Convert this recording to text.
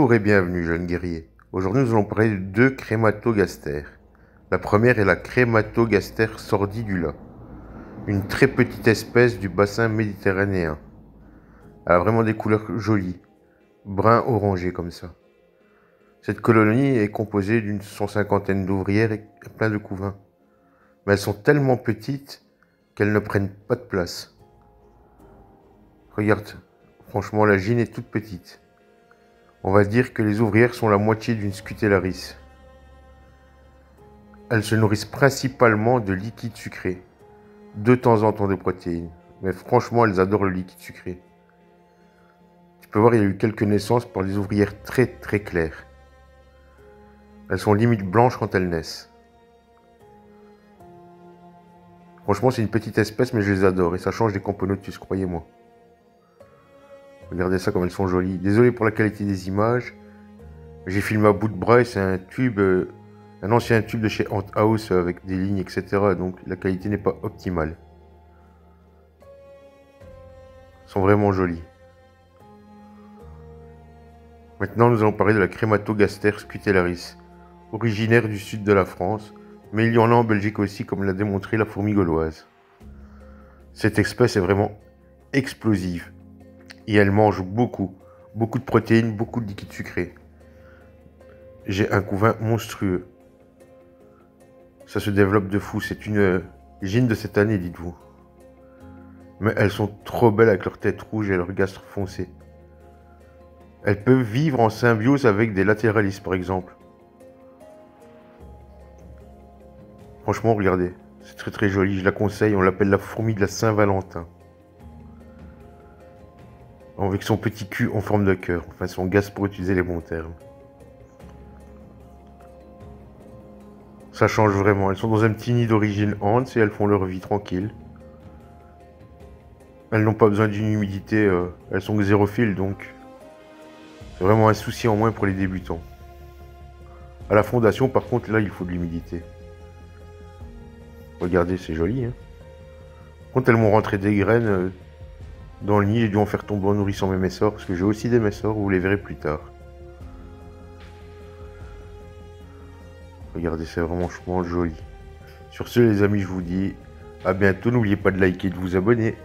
Bonjour et bienvenue, jeunes guerriers. Aujourd'hui, nous allons parler de deux crématogastères. La première est la crématogastère sordidula, une très petite espèce du bassin méditerranéen. Elle a vraiment des couleurs jolies, brun orangé comme ça. Cette colonie est composée d'une 150aine d'ouvrières et plein de couvains. Mais elles sont tellement petites qu'elles ne prennent pas de place. Regarde, franchement, la gine est toute petite. On va dire que les ouvrières sont la moitié d'une scutellaris. Elles se nourrissent principalement de liquide sucré, de temps en temps de protéines, mais franchement elles adorent le liquide sucré. Tu peux voir, il y a eu quelques naissances par des ouvrières très claires. Elles sont limite blanches quand elles naissent. Franchement c'est une petite espèce mais je les adore et ça change des Camponotus, croyez-moi. Regardez ça comme elles sont jolies. Désolé pour la qualité des images, j'ai filmé à bout de bras et c'est un tube, un ancien tube de chez Ant House avec des lignes etc. Donc la qualité n'est pas optimale. Elles sont vraiment jolies. Maintenant, nous allons parler de la crématogastère scutellaris, originaire du sud de la France, mais il y en a en Belgique aussi, comme l'a démontré la fourmi gauloise. Cette espèce est vraiment explosive et elle mange beaucoup de protéines, beaucoup de liquide sucré. J'ai un couvain monstrueux. Ça se développe de fou, c'est une gine de cette année, dites-vous. Mais elles sont trop belles avec leur tête rouge et leur gastre foncé. Elles peuvent vivre en symbiose avec des lateralis par exemple. Franchement, regardez, c'est très joli, je la conseille, on l'appelle la fourmi de la Saint-Valentin. Avec son petit cul en forme de cœur, enfin son gaz pour utiliser les bons termes. Ça change vraiment, elles sont dans un petit nid d'origine Ants et elles font leur vie tranquille. Elles n'ont pas besoin d'une humidité, elles sont xérophiles donc c'est vraiment un souci en moins pour les débutants. À la fondation par contre là il faut de l'humidité. Regardez, c'est joli. Hein. Quand elles m'ont rentré des graines dans le nid, j'ai dû en faire tomber en nourrissant mes messors, parce que j'ai aussi des messors, vous les verrez plus tard. Regardez, c'est vraiment joli. Sur ce les amis, je vous dis à bientôt, n'oubliez pas de liker et de vous abonner.